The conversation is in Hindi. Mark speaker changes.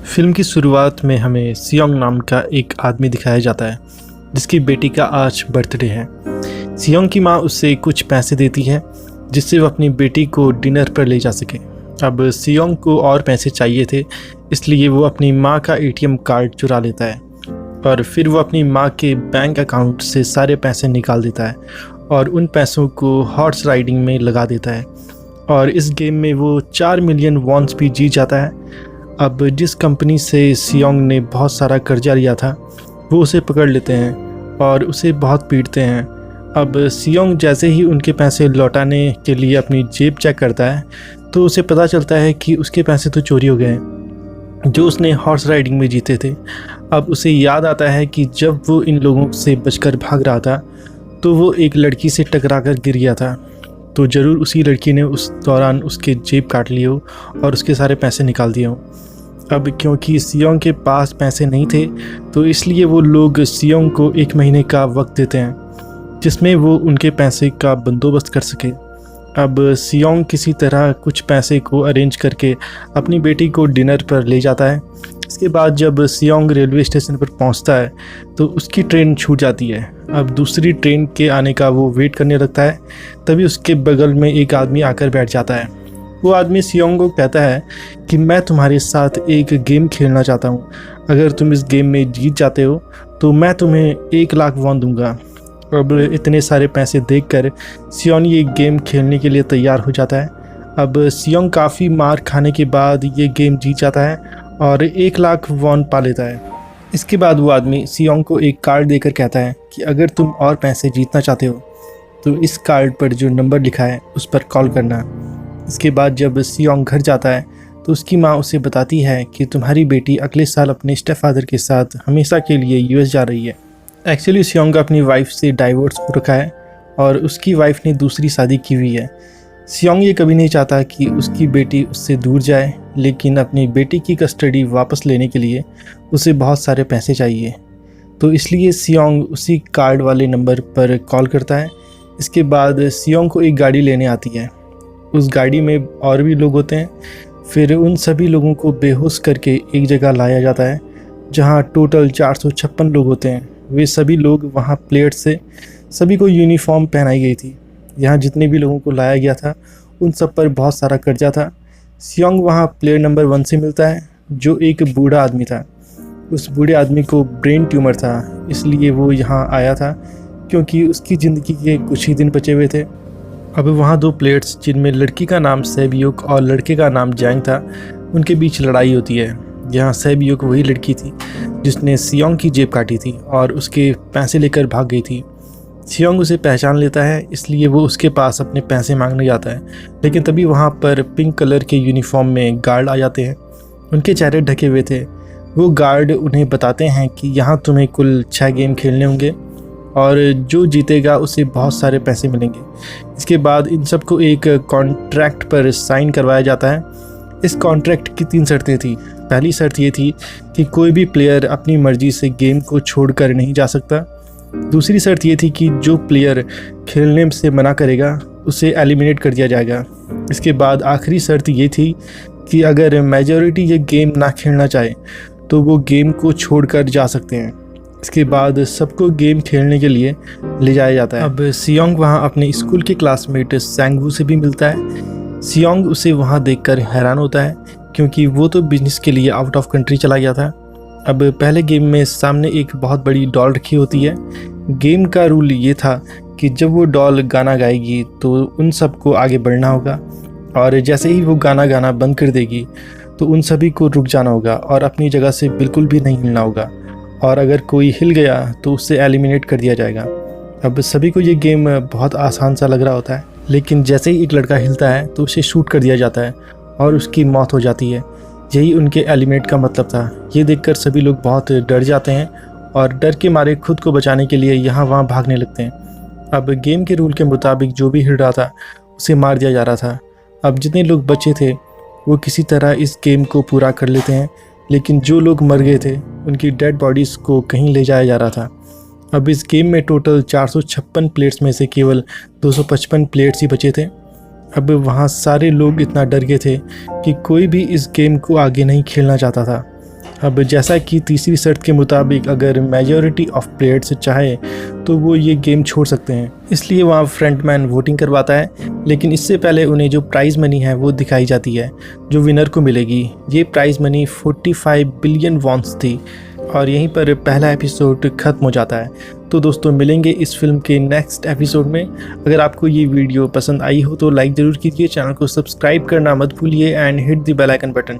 Speaker 1: फिल्म की शुरुआत में हमें सियोंग नाम का एक आदमी दिखाया जाता है जिसकी बेटी का आज बर्थडे है। सियोंग की माँ उससे कुछ पैसे देती है जिससे वो अपनी बेटी को डिनर पर ले जा सके। अब सियोंग को और पैसे चाहिए थे, इसलिए वो अपनी माँ का एटीएम कार्ड चुरा लेता है और फिर वो अपनी माँ के बैंक अकाउंट से सारे पैसे निकाल देता है और उन पैसों को हॉर्स राइडिंग में लगा देता है और इस गेम में वो 4 मिलियन वॉन्स भी जीत जाता है। अब जिस कंपनी से सियोंग ने बहुत सारा कर्जा लिया था वो उसे पकड़ लेते हैं और उसे बहुत पीटते हैं। अब सियोंग जैसे ही उनके पैसे लौटाने के लिए अपनी जेब चेक करता है तो उसे पता चलता है कि उसके पैसे तो चोरी हो गए हैं जो उसने हॉर्स राइडिंग में जीते थे। अब उसे याद आता है कि जब वो इन लोगों से बचकर भाग रहा था तो वो एक लड़की से टकरा कर गिर गया था, तो ज़रूर उसी लड़की ने उस दौरान उसके जेब काट लिए हो और उसके सारे पैसे निकाल दिए हों। अब क्योंकि सियोंग के पास पैसे नहीं थे तो इसलिए वो लोग सियोंग को 1 महीने का वक्त देते हैं जिसमें वो उनके पैसे का बंदोबस्त कर सके। अब सियोंग किसी तरह कुछ पैसे को अरेंज करके अपनी बेटी को डिनर पर ले जाता है। इसके बाद जब सियोंग रेलवे स्टेशन पर पहुंचता है तो उसकी ट्रेन छूट जाती है। अब दूसरी ट्रेन के आने का वो वेट करने लगता है, तभी उसके बगल में एक आदमी आकर बैठ जाता है। वो आदमी सियोंग को कहता है कि मैं तुम्हारे साथ एक गेम खेलना चाहता हूँ, अगर तुम इस गेम में जीत जाते हो तो मैं तुम्हें 1 लाख वॉन दूंगा। अब इतने सारे पैसे देखकर सियोंग ये गेम खेलने के लिए तैयार हो जाता है। अब सियोंग काफ़ी मार खाने के बाद ये गेम जीत जाता है और 1 लाख वॉन पा लेता है। इसके बाद वो आदमी सियोंग को एक कार्ड देकर कहता है कि अगर तुम और पैसे जीतना चाहते हो तो इस कार्ड पर जो नंबर लिखा है उस पर कॉल करना। इसके बाद जब सियोंग घर जाता है तो उसकी माँ उसे बताती है कि तुम्हारी बेटी अगले साल अपने स्टेप फादर के साथ हमेशा के लिए यूएस जा रही है। एक्चुअली सियोंग अपनी वाइफ से डाइवोर्स हो रखा है और उसकी वाइफ ने दूसरी शादी की हुई है। सियोंग ये कभी नहीं चाहता कि उसकी बेटी उससे दूर जाए, लेकिन अपनी बेटी की कस्टडी वापस लेने के लिए उसे बहुत सारे पैसे चाहिए, तो इसलिए सियोंग उसी कार्ड वाले नंबर पर कॉल करता है। इसके बाद सियोंग को एक गाड़ी लेने आती है। उस गाड़ी में और भी लोग होते हैं। फिर उन सभी लोगों को बेहोश करके एक जगह लाया जाता है जहां टोटल 456 लोग होते हैं। वे सभी लोग वहां प्लेयर से सभी को यूनिफॉर्म पहनाई गई थी। यहाँ जितने भी लोगों को लाया गया था उन सब पर बहुत सारा कर्जा था। सियोंग वहाँ प्लेयर नंबर 1 से मिलता है जो एक बूढ़ा आदमी था। उस बूढ़े आदमी को ब्रेन ट्यूमर था, इसलिए वो यहाँ आया था क्योंकि उसकी ज़िंदगी के कुछ ही दिन बचे हुए थे। अब वहाँ 2 प्लेयर्स जिनमें लड़की का नाम सेबियोक और लड़के का नाम जैंग था, उनके बीच लड़ाई होती है। यहाँ सेबियोक वही लड़की थी जिसने सियोंग की जेब काटी थी और उसके पैसे लेकर भाग गई थी। सियोंग उसे पहचान लेता है, इसलिए वो उसके पास अपने पैसे मांगने जाता है, लेकिन तभी वहाँ पर पिंक कलर के यूनिफॉर्म में गार्ड आ जाते हैं। उनके चेहरे ढके हुए थे। वो गार्ड उन्हें बताते हैं कि यहाँ तुम्हें कुल 6 गेम खेलने होंगे और जो जीतेगा उसे बहुत सारे पैसे मिलेंगे। इसके बाद इन सबको एक कॉन्ट्रैक्ट पर साइन करवाया जाता है। इस कॉन्ट्रैक्ट की 3 शर्तें थी। पहली शर्त ये थी कि कोई भी प्लेयर अपनी मर्जी से गेम को छोड़कर नहीं जा सकता। दूसरी शर्त ये थी कि जो प्लेयर खेलने से मना करेगा उसे एलिमिनेट कर दिया जाएगा। इसके बाद आखिरी शर्त ये थी कि अगर मेजॉरिटी ये गेम ना खेलना चाहे तो वो गेम को छोड़कर जा सकते हैं। इसके बाद सबको गेम खेलने के लिए ले जाया जाता है। अब सियोंग वहाँ अपने स्कूल के क्लासमेट सैंगवू से भी मिलता है। सियोंग उसे वहाँ देखकर हैरान होता है क्योंकि वो तो बिजनेस के लिए आउट ऑफ कंट्री चला गया था। अब पहले गेम में सामने एक बहुत बड़ी डॉल रखी होती है। गेम का रूल ये था कि जब वो डॉल गाना गाएगी तो उन सबको आगे बढ़ना होगा और जैसे ही वो गाना गाना बंद कर देगी तो उन सभी को रुक जाना होगा और अपनी जगह से बिल्कुल भी नहीं हिलना होगा, और अगर कोई हिल गया तो उससे एलिमिनेट कर दिया जाएगा। अब सभी को ये गेम बहुत आसान सा लग रहा होता है, लेकिन जैसे ही एक लड़का हिलता है तो उसे शूट कर दिया जाता है और उसकी मौत हो जाती है। यही उनके एलिमिनेट का मतलब था। ये देखकर सभी लोग बहुत डर जाते हैं और डर के मारे खुद को बचाने के लिए यहाँ वहाँ भागने लगते हैं। अब गेम के रूल के मुताबिक जो भी हिल रहा था उसे मार दिया जा रहा था। अब जितने लोग बचे थे वो किसी तरह इस गेम को पूरा कर लेते हैं, लेकिन जो लोग मर गए थे उनकी डेड बॉडीज़ को कहीं ले जाया जा रहा था। अब इस गेम में टोटल 456 प्लेयर्स में से केवल 255 प्लेयर्स ही बचे थे। अब वहाँ सारे लोग इतना डर गए थे कि कोई भी इस गेम को आगे नहीं खेलना चाहता था। अब जैसा कि तीसरी शर्त के मुताबिक अगर मेजॉरिटी ऑफ प्लेयर्स चाहे तो वो ये गेम छोड़ सकते हैं, इसलिए वहाँ फ्रंटमैन वोटिंग करवाता है। लेकिन इससे पहले उन्हें जो प्राइज़ मनी है वो दिखाई जाती है जो विनर को मिलेगी। ये प्राइज़ मनी 45 बिलियन वॉन्स थी और यहीं पर पहला एपिसोड ख़त्म हो जाता है। तो दोस्तों मिलेंगे इस फिल्म के नेक्स्ट एपिसोड में। अगर आपको ये वीडियो पसंद आई हो तो लाइक ज़रूर कीजिए, चैनल को सब्सक्राइब करना मत भूलिए and hit the bell icon button.